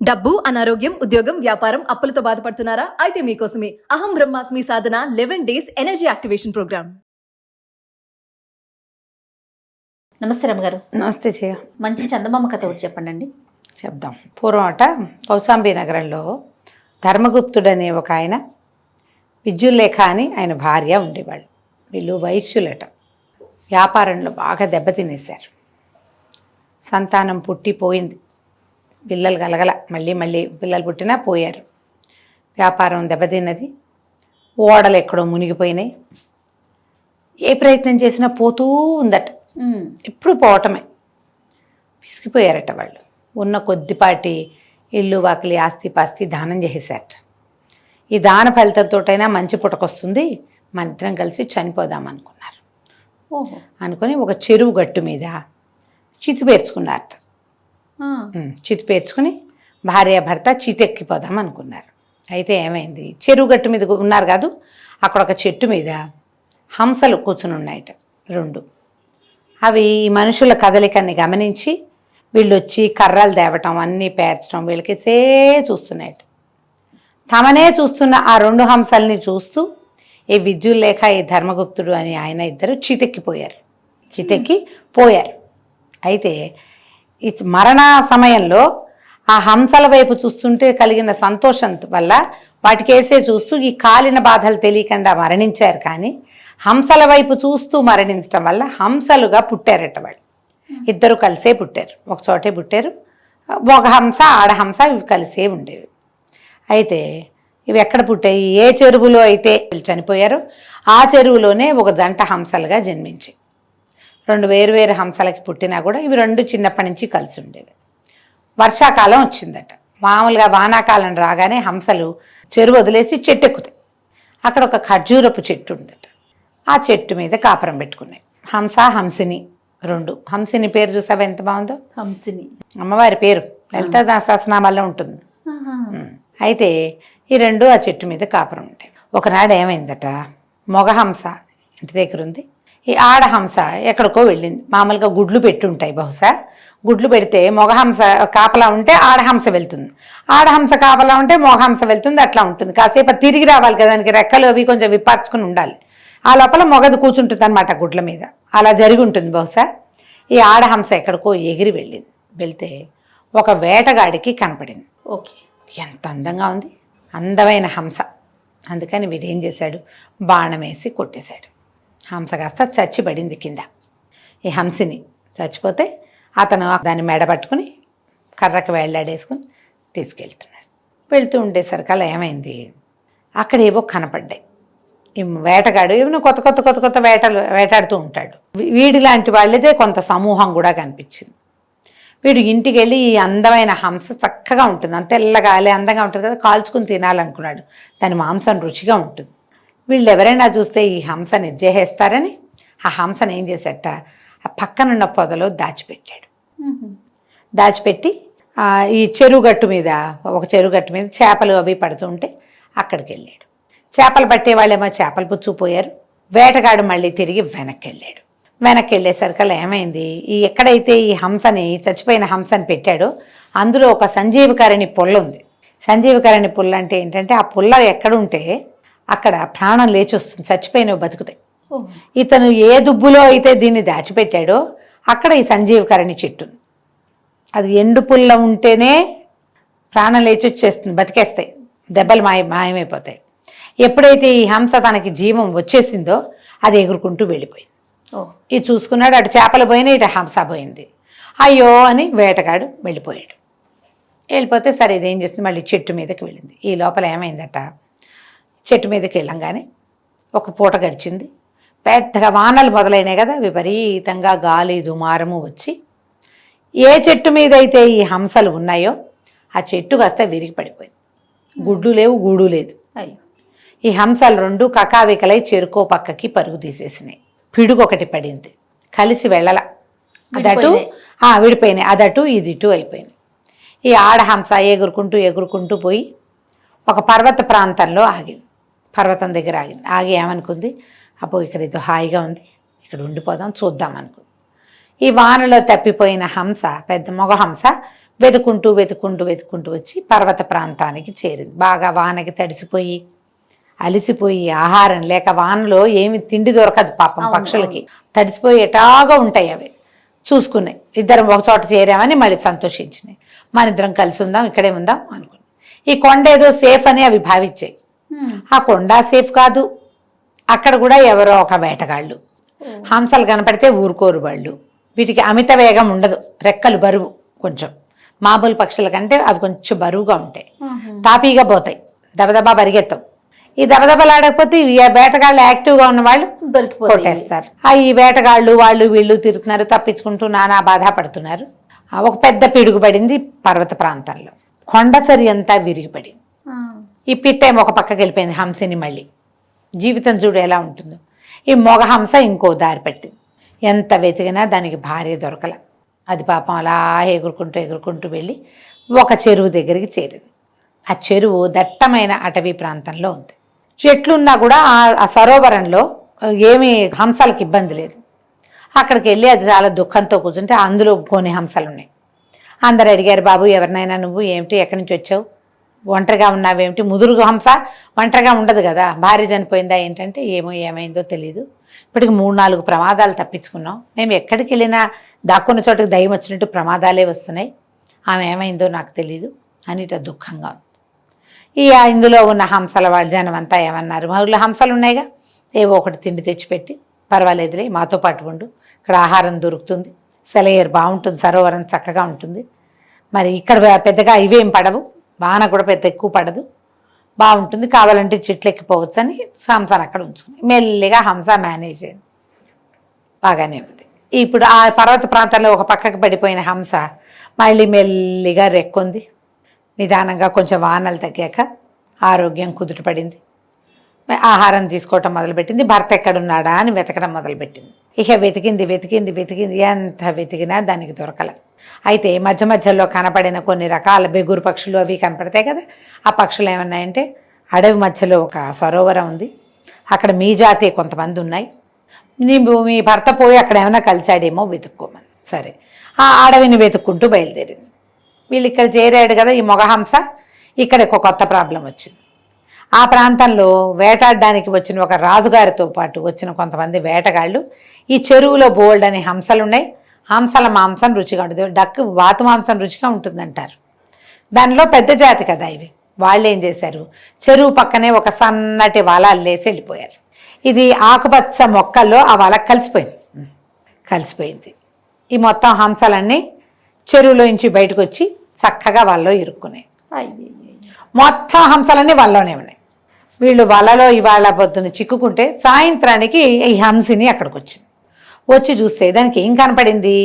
డబ్బు, అనారోగ్యం, ఉద్యోగం, వ్యాపారం, అప్పులతో బాధపడుతున్నారా? అయితే మీకోసమే అహం బ్రహ్మాస్మి సాధన 11 days ఎనర్జీ యాక్టివేషన్ ప్రోగ్రామ్. నమస్తే రమ్మగారు. నమస్తే చేయ. మంచి చందమామ కథ ఒకటి చెప్పండి. చెప్దాం. పూర్వం అట కౌశాంబి నగరంలో ధర్మగుప్తుడు అనే ఒక ఆయన, విద్యుల్లేఖ అని ఆయన భార్య ఉండేవాళ్ళు. వీళ్ళు వైశ్యులట. వ్యాపారంలో బాగా దెబ్బతినేశారు. సంతానం పుట్టిపోయింది, పిల్లలు కలగల, మళ్ళీ పిల్లలు పుట్టినా పోయారు. వ్యాపారం దెబ్బతిన్నది, ఓడలు ఎక్కడో మునిగిపోయినాయి. ఏ ప్రయత్నం చేసినా పోతూ ఉందట, ఎప్పుడు పోవటమే. పిసికిపోయారట వాళ్ళు. ఉన్న కొద్దిపాటి ఇల్లు వాకిలి ఆస్తిపాస్తి దానం చేసేసారట. ఈ దాన ఫలితంతోటైనా మంచి పుటకొస్తుంది, మన ఇద్దరం కలిసి చనిపోదాం అనుకున్నారు. అనుకొని ఒక చెరువు గట్టు మీద చితి పేర్చుకున్నారట. చితి పేర్చుకుని భార్యాభర్త చితెక్కిపోదాం అనుకున్నారు. అయితే ఏమైంది, చెరువు గట్టు మీద ఉన్నారు కాదు, అక్కడ ఒక చెట్టు మీద హంసలు కూర్చుని ఉన్నాయట 2. అవి ఈ మనుషుల కదలికని గమనించి వీళ్ళు వచ్చి కర్రలు తేవటం, అన్నీ పేర్చడం, వీళ్ళకిసే చూస్తున్నాయట. తమనే చూస్తున్న ఆ 2 హంసల్ని చూస్తూ ఈ విద్యుల్లేఖ, ఈ ధర్మగుప్తుడు అని ఆయన ఇద్దరు చితెక్కి పోయారు. అయితే ఈ మరణ సమయంలో ఆ హంసల వైపు చూస్తుంటే కలిగిన సంతోషం వల్ల వాటికేసే చూస్తూ ఈ కాలిన బాధలు తెలియకుండా మరణించారు. కానీ హంసల వైపు చూస్తూ మరణించడం వల్ల హంసలుగా పుట్టారట వాళ్ళు. ఇద్దరు కలిసే పుట్టారు, ఒక చోటే పుట్టారు. ఒక హంస, ఆడహంస ఇవి కలిసే ఉండేవి. అయితే ఇవి ఎక్కడ పుట్టాయి, ఏ చెరువులో అయితే వీళ్ళు చనిపోయారో ఆ చెరువులోనే ఒక జంట హంసలుగా జన్మించాయి. 2 వేరు హంసలకి పుట్టినా కూడా ఇవి 2 చిన్నప్పటి నుంచి కలిసి ఉండేవి. వర్షాకాలం వచ్చిందట. మామూలుగా వానాకాలం రాగానే హంసలు చెరువు వదిలేసి చెట్టు ఎక్కుతాయి. అక్కడ ఒక ఖర్జూరపు చెట్టు ఉందట. ఆ చెట్టు మీద కాపురం పెట్టుకున్నాయి. హంస, హంసిని 2. హంసిని పేరు చూసావా ఎంత బాగుందో. హంసిని అమ్మవారి పేరు, లలితా సహస్రనామాల్లో ఉంటుంది. అయితే ఈ 2 ఆ చెట్టు మీద కాపురం ఉంటాయి. ఒకనాడు ఏమైందట, మొగ హంస ఇంటి దగ్గర ఉంది, ఈ ఆడహంస ఎక్కడికో వెళ్ళింది. మామూలుగా గుడ్లు పెట్టి ఉంటాయి, బహుశా గుడ్లు పెడితే మొగహంస కాపలా ఉంటే ఆడహంస వెళ్తుంది, ఆడహంస కాపలా ఉంటే మొగహంస వెళ్తుంది. అట్లా ఉంటుంది. కాసేపు తిరిగి రావాలి కదా, దానికి రెక్కలు అవి కొంచెం విప్పార్చుకుని ఉండాలి. ఆ లోపల మొగది కూర్చుంటుంది అనమాట గుడ్ల మీద. అలా జరిగి ఉంటుంది బహుశా. ఈ ఆడహంస ఎక్కడికో ఎగిరి వెళ్ళింది. వెళ్తే ఒక వేటగాడికి కనపడింది. ఓకే, ఎంత అందంగా ఉంది, అందమైన హంస. అందుకని వీడేం చేశాడు, బాణం వేసి కొట్టేశాడు. హంస కాస్త చచ్చిపడింది కింద. ఈ హంసిని చచ్చిపోతే అతను దాన్ని మెడపట్టుకుని కర్రకు వేళ్లాడేసుకుని తీసుకెళ్తున్నాడు. వెళ్తూ ఉండేసరికి ఏమైంది, అక్కడ ఏవో కనపడ్డాయి. ఈ వేటగాడు ఏమైనా కొత్త వేటాడుతూ ఉంటాడు. వీడి లాంటి వాళ్ళదే కొంత సమూహం కూడా కనిపించింది. వీడు ఇంటికి వెళ్ళి ఈ అందమైన హంస చక్కగా ఉంటుంది, అంత తెల్లగా అందంగా ఉంటుంది కదా, కాల్చుకుని తినాలనుకున్నాడు. దాని మాంసం రుచిగా ఉంటుంది. వీళ్ళు ఎవరైనా చూస్తే ఈ హంసని ఎజ్జేసేస్తారని ఆ హంసను ఏం చేసేట, ఆ పక్కనున్న పొదలో దాచిపెట్టాడు. దాచిపెట్టి ఈ చెరువుగట్టు మీద, ఒక చెరువుగట్టు మీద చేపలు అవి పడుతూ ఉంటే అక్కడికి వెళ్ళాడు. చేపలు పట్టే వాళ్ళేమో చేపలు పుచ్చుకుపోయారు. వేటగాడు మళ్ళీ తిరిగి వెనక్కి వెళ్ళేసరికి ఏమైంది, ఈ ఎక్కడైతే ఈ హంసని, చచ్చిపోయిన హంసని పెట్టాడో అందులో ఒక సంజీవకరణి పుల్ల ఉంది. సంజీవకరణి పుల్ల అంటే ఏంటంటే, ఆ పుల్ల ఎక్కడుంటే అక్కడ ప్రాణం లేచి వస్తుంది, చచ్చిపోయినవి బతుకుతాయి. ఇతను ఏ దుబ్బులో అయితే దీన్ని దాచిపెట్టాడో అక్కడ ఈ సంజీవకరణి చెట్టు. అది ఎండు పుల్ల ఉంటేనే ప్రాణం లేచి వచ్చేస్తుంది, బతికేస్తాయి, దెబ్బలు మాయమైపోతాయి. ఎప్పుడైతే ఈ హంస తనకి జీవం వచ్చేసిందో అది ఎగురుకుంటూ వెళ్ళిపోయింది. ఇది చూసుకున్నాడు, అటు చేపలు పోయినాయి, ఇటు హంస పోయింది. అయ్యో అని వేటగాడు వెళ్ళిపోతే సరే ఇదేం చేస్తుంది, మళ్ళీ చెట్టు మీదకి వెళ్ళింది. ఈ లోపల ఏమైందట, చెట్టు మీదకి వెళ్ళంగానే ఒక పూట గడిచింది. పెద్దగా వానలు మొదలైనాయి కదా, విపరీతంగా గాలి దుమారము వచ్చి ఏ చెట్టు మీద అయితే ఈ హంసలు ఉన్నాయో ఆ చెట్టు కాస్త విరిగి పడిపోయింది. గుడ్లు లేవు, గూడు లేదు. ఈ హంసలు 2 కకావికలై చెరుకో పక్కకి పరుగు తీసేసినాయి. పిడుగొకటి పడింది, కలిసి వెళ్ళల, అదటు విడిపోయినాయి, అదటు ఇదిటు అయిపోయినాయి. ఈ ఆడహంస ఎగురుకుంటూ పోయి ఒక పర్వత ప్రాంతంలో ఆగింది. పర్వతం దగ్గర ఆగి ఏమనుకుంది, అబ్బో ఇక్కడ ఏదో హాయిగా ఉంది, ఇక్కడ ఉండిపోదాం, చూద్దాం అనుకుంది. ఈ వానలో తప్పిపోయిన హంస, పెద్ద మొగ హంస వెతుకుంటూ వెతుకుంటూ వెతుకుంటూ వచ్చి పర్వత ప్రాంతానికి చేరింది. బాగా వానకి తడిసిపోయి అలిసిపోయి ఆహారం లేక వానలో ఏమి తిండి దొరకదు పాపం పక్షులకి, తడిసిపోయి ఎటాగా ఉంటాయి అవి. చూసుకున్నాయి, ఇద్దరం ఒక చోట చేరామని మళ్ళీ సంతోషించినాయి. మన ఇద్దరం కలిసి ఉందాం, ఇక్కడే ఉందాం అనుకున్నాయి. ఈ కొండ ఏదో సేఫ్ అని అవి భావించాయి. ఆ కొండ సేఫ్ కాదు, అక్కడ కూడా ఎవరో ఒక వేటగాళ్ళు. హంసలు కనపడితే ఊరుకోరు వాళ్ళు. వీటికి అమిత వేగం ఉండదు, రెక్కలు బరువు కొంచెం, మామూలు పక్షుల కంటే అవి కొంచెం బరువుగా ఉంటాయి, తాపీగా పోతాయి, దబదబా పరిగెత్తం. ఈ దబదబలాడకపోతే ఈ వేటగాళ్ళు యాక్టివ్గా ఉన్న వాళ్ళు కొట్టేస్తారు. ఈ వేటగాళ్ళు వాళ్ళు వీళ్ళు తిరుగుతున్నారు, తప్పించుకుంటూ నానా బాధ పడుతున్నారు. ఒక పెద్ద పిడుగు పడింది పర్వత ప్రాంతంలో, కొండసరి అంతా విరిగిపడింది. ఈ పిట్టేమో ఒక పక్కకి వెళ్ళిపోయింది హంసని. మళ్ళీ జీవితం చూడు ఎలా ఉంటుందో. ఈ మొగ హంస ఇంకో దారి పట్టింది. ఎంత వెతికినా దానికి భార్య దొరకల. అది పాపం అలా ఎగురుకుంటూ ఎగురుకుంటూ వెళ్ళి ఒక చెరువు దగ్గరికి చేరింది. ఆ చెరువు దట్టమైన అటవీ ప్రాంతంలో ఉంది. చెట్లున్నా కూడా ఆ సరోవరంలో ఏమీ హంసలకు ఇబ్బంది లేదు. అక్కడికి వెళ్ళి అది చాలా దుఃఖంతో కూర్చుంటే అందులో కొన్ని హంసలు ఉన్నాయి. అందరు అడిగారు, బాబు ఎవరినైనా నువ్వు ఏమిటి, ఎక్కడి నుంచి వచ్చావు, ఒంటరిగా ఉన్నావేమిటి? ముదురు హంస ఒంటరిగా ఉండదు కదా, భార్య చనిపోయిందా ఏంటంటే ఏమైందో తెలియదు, ఇప్పటికి 3-4 ప్రమాదాలు తప్పించుకున్నాం, మేము ఎక్కడికి వెళ్ళినా దాక్కున్న చోటుకి దయ్యం వచ్చినట్టు ప్రమాదాలే వస్తున్నాయి, ఆమె ఏమైందో నాకు తెలీదు అని ఇట్లా దుఃఖంగా ఉంది. ఇందులో ఉన్న హంసల వాళ్ళ జనం అంతా ఏమన్నారు, మా ఊళ్ళో హంసలు ఉన్నాయిగా, ఏవో ఒకటి తిండి తెచ్చిపెట్టి పర్వాలేదులే మాతో పాటు ఉండు, ఇక్కడ ఆహారం దొరుకుతుంది, సెలయేరు బాగుంటుంది, సరోవరం చక్కగా ఉంటుంది, మరి ఇక్కడ పెద్దగా ఇవేం పడవు, వాన కూడా పెద్ద ఎక్కువ పడదు, బాగుంటుంది, కావాలంటే చెట్లు ఎక్కిపోవచ్చు అని హంసను అక్కడ ఉంచుకుని మెల్లిగా హంస మేనేజ్ అయింది, బాగానే ఉంది. ఇప్పుడు ఆ పర్వత ప్రాంతంలో ఒక పక్కకి పడిపోయిన హంస మళ్ళీ మెల్లిగా రెక్కొంది. నిదానంగా కొంచెం వానలు తగ్గాక ఆరోగ్యం కుదుటపడింది, ఆహారం తీసుకోవటం మొదలుపెట్టింది. భర్త ఎక్కడున్నాడా అని వెతకడం మొదలుపెట్టింది. ఇక వెతికింది వెతికింది వెతికింది, ఎంత వెతికినా దానికి దొరకల. అయితే మధ్య మధ్యలో కనపడిన కొన్ని రకాల బెగురు పక్షులు అవి కనపడతాయి కదా, ఆ పక్షులు ఏమన్నాయంటే, అడవి మధ్యలో ఒక సరోవరం ఉంది, అక్కడ మీ జాతి కొంతమంది ఉన్నాయి, మీ భర్త పోయి అక్కడ ఏమైనా కలిశాడేమో వెతుక్కోమని. సరే, ఆ అడవిని వెతుక్కుంటూ బయలుదేరింది. వీళ్ళు ఇక్కడ చేరాడు కదా ఈ మొగహంస, ఇక్కడ ఒక కొత్త ప్రాబ్లం వచ్చింది. ఆ ప్రాంతంలో వేటాడడానికి వచ్చిన ఒక రాజుగారితో పాటు వచ్చిన కొంతమంది వేటగాళ్ళు ఈ చెరువులో బోల్డ్ అనే హంసలు ఉన్నాయి, హంసల మాంసం రుచిగా ఉంటుంది, డక్ వాతు మాంసం రుచిగా ఉంటుందంటారు, దానిలో పెద్ద జాతి కదా ఇవి. వాళ్ళు ఏం చేశారు, చెరువు పక్కనే ఒక సన్నటి వల అల్లేసి వెళ్ళిపోయారు. ఇది ఆకుపచ్చ మొక్కల్లో ఆ వల కలిసిపోయింది. ఈ మొత్తం హంసలన్నీ చెరువులో నుంచి బయటకు వచ్చి చక్కగా వలలో ఇరుక్కున్నాయి. మొత్తం హంసలన్నీ వలలోనే ఉన్నాయి. వీళ్ళు వలలో ఇవాళ పొద్దున చిక్కుకుంటే సాయంత్రానికి ఈ హంసిని అక్కడికి వచ్చింది. వచ్చి చూస్తే దానికి ఏం కనపడింది,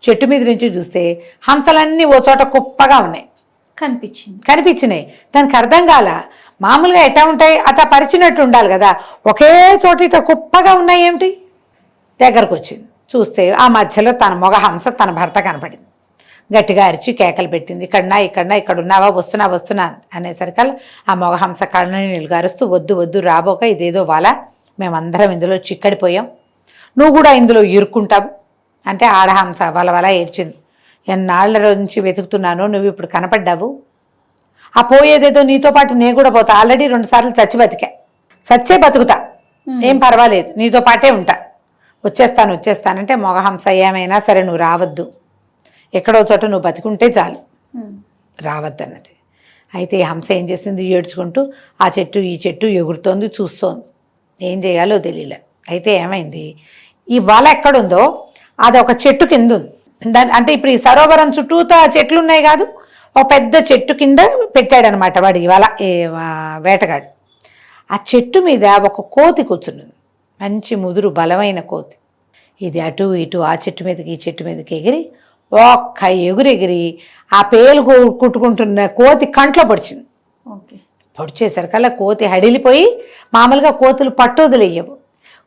చెట్టు మీద నుంచి చూస్తే హంసలన్నీ ఓ చోట కుప్పగా ఉన్నాయి కనిపించినాయి. దానికి అర్థం కాల, మామూలుగా ఎట్టా ఉంటాయి అట్లా పరిచినట్టు ఉండాలి కదా, ఒకే చోట ఇట్లా కుప్పగా ఉన్నాయి ఏమిటి. దగ్గరకు వచ్చింది, చూస్తే ఆ మధ్యలో తన మొగ హంస తన భర్త కనపడింది. గట్టిగా అరిచి కేకలు పెట్టింది, ఇక్కడ ఉన్నావా, వస్తున్నా అనేసరికల్లా ఆ మొగ హంస కళ్ళని నిలుగారుస్తూ, వద్దు వద్దు రాబోక, ఇదేదో వల, మేమందరం ఇందులో చిక్కడిపోయాం, నువ్వు కూడా ఇందులో ఇరుక్కుంటావు అంటే ఆడహంస వల ఏడ్చింది. ఎన్నాళ్ళ నుంచి వెతుకుతున్నాను, నువ్వు ఇప్పుడు కనపడ్డావు, ఆ పోయేదేదో నీతో పాటు నేను కూడా పోతా, ఆల్రెడీ 2 సార్లు చచ్చే బతుకుతా, ఏం పర్వాలేదు, నీతో పాటే ఉంటా, వచ్చేస్తానంటే మొగహంస ఏమైనా సరే నువ్వు రావద్దు, ఎక్కడో చోట నువ్వు బతికుంటే చాలు, రావద్దన్నది. అయితే ఈ హంస ఏం చేసింది, ఏడ్చుకుంటూ ఆ చెట్టు ఈ చెట్టు ఎగురుతోంది, చూస్తోంది, ఏం చేయాలో తెలియలే. అయితే ఏమైంది, ఈ వల ఎక్కడుందో అది ఒక చెట్టు కింద ఉంది. అంటే ఇప్పుడు ఈ సరోవరం చుట్టూతా చెట్లు ఉన్నాయి కాదు, ఒక పెద్ద చెట్టు కింద పెట్టాడనమాట వాడు ఈ వల, వేటగాడు. ఆ చెట్టు మీద ఒక కోతి కూర్చున్నది, మంచి ముదురు బలమైన కోతి. ఇది అటు ఇటు ఆ చెట్టు మీదకి ఈ చెట్టు మీదకి ఎగిరి ఒక్క ఎగురెగిరి ఆ పేలు కుట్టుకుంటున్న కోతి కంట్లో పొడిచింది. పొడిచేసరికల్లా కోతి హడిలిపోయి, మామూలుగా కోతులు పట్టొదిలేయవు,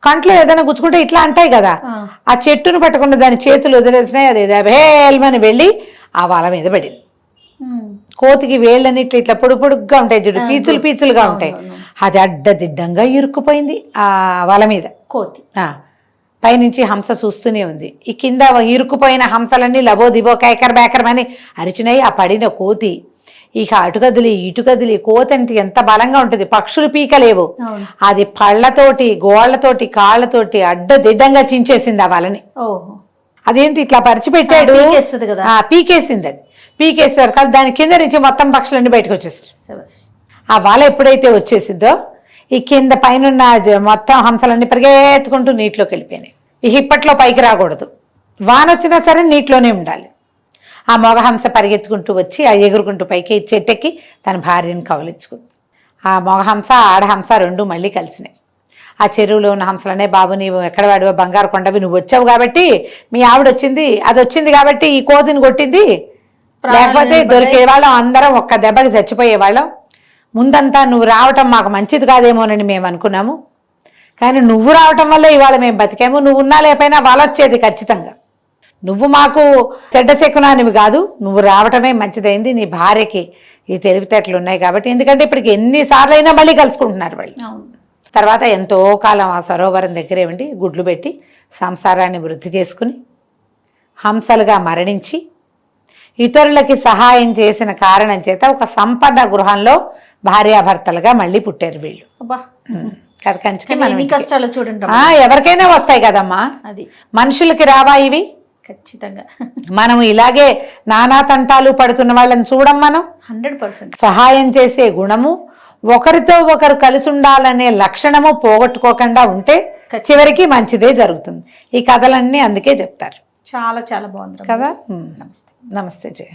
కంట్లో ఏదైనా గుచ్చుకుంటే ఇట్లా అంటాయి కదా, ఆ చెట్టును పట్టకుండా దాని చేతులు వదిలేసినాయి, అది భేల్మని వెళ్ళి ఆ వల మీద పడింది. కోతికి వేళ్ళని ఇట్లా పొడుగ్గా ఉంటాయి చూడు, పీచులుగా ఉంటాయి, అది అడ్డదిడ్డంగా ఇరుక్కుపోయింది ఆ వల మీద. కోతి పైనుంచి హంస చూస్తూనే ఉంది. ఈ కింద ఇరుక్కుపోయిన హంసలన్నీ లబో దిబో కేకర్ బేకర్ అని అరిచినాయి. ఆ పడిన కోతి ఇక అటు కదిలి ఇటు కదిలి, కోతి అంటే ఎంత బలంగా ఉంటుంది, పక్షులు పీకలేవు. అది పళ్ళతోటి గోళ్లతోటి కాళ్ళతోటి అడ్డదిడ్డంగా చించేసింది ఆ వలని. ఓహో, అదేంటి ఇట్లా పరిచిపెట్టాడు, పీకేస్తుంది కదా. పీకేసింది. అది పీకేసారు కదా, దాని కింద నుంచి మొత్తం పక్షులన్నీ బయటకు వచ్చేసారు. శభాష్. ఆ వల ఎప్పుడైతే వచ్చేసిందో ఈ కింద పైన మొత్తం హంసలన్నీ పరిగెత్తుకుంటూ నీటిలోకి వెళ్ళిపోయినాయి. ఇక ఇప్పట్లో పైకి రాకూడదు, వాన వచ్చినా సరే నీటిలోనే ఉండాలి. ఆ మగ హంస పరిగెత్తుకుంటూ వచ్చి ఆ ఎగురుకుంటూ పైకి చెట్టెక్కి తన భార్యను కవలించుకుంది. ఆ మగ హంస ఆడహంస రెండు మళ్ళీ కలిసినాయి. ఆ చెరువులో ఉన్న హంసలనే, బాబు నీవు ఎక్కడ వాడివో బంగారు కొండవి, నువ్వు వచ్చావు కాబట్టి మీ ఆవిడ వచ్చింది, అది వచ్చింది కాబట్టి ఈ కోతిని కొట్టింది, లేకపోతే దొరికేవాళ్ళం అందరం ఒక్క దెబ్బకి చచ్చిపోయేవాళ్ళం. ముందంతా నువ్వు రావటం మాకు మంచిది కాదేమోనని మేము అనుకున్నాము, కానీ నువ్వు రావటం వల్ల ఇవాళ మేము బతికాము. నువ్వు ఉన్నా లేకపోయినా వాళ్ళొచ్చేది ఖచ్చితంగా. నువ్వు మాకు చెడ్డ శకునానివి కాదు, నువ్వు రావటమే మంచిదైంది. నీ భార్యకి ఈ తెలివితేటలు ఉన్నాయి కాబట్టి, ఎందుకంటే ఇప్పటికి ఎన్నిసార్లు అయినా మళ్ళీ కలుసుకుంటున్నారు వాళ్ళు. తర్వాత ఎంతో కాలం ఆ సరోవరం దగ్గరే ఉండి గుడ్లు పెట్టి సంసారాన్ని వృద్ధి చేసుకుని హంసలుగా మరణించి ఇతరులకి సహాయం చేసిన కారణం చేత ఒక సంపన్న గృహంలో భార్యాభర్తలుగా మళ్ళీ పుట్టారు వీళ్ళు. కష్టాలు చూడండి, ఎవరికైనా వస్తాయి కదమ్మా, అది మనుషులకి రావా ఇవి? ఖచ్చితంగా. మనం ఇలాగే నానా తంటాలు పడుతున్న వాళ్ళని చూడం, మనం 100% సహాయం చేసే గుణము, ఒకరితో ఒకరు కలిసి ఉండాలనే లక్షణము పోగొట్టుకోకుండా ఉంటే చివరికి మంచిదే జరుగుతుంది. ఈ కథలన్నీ అందుకే చెప్తారు. చాలా చాలా బాగుంది కదా. నమస్తే. నమస్తే జయ.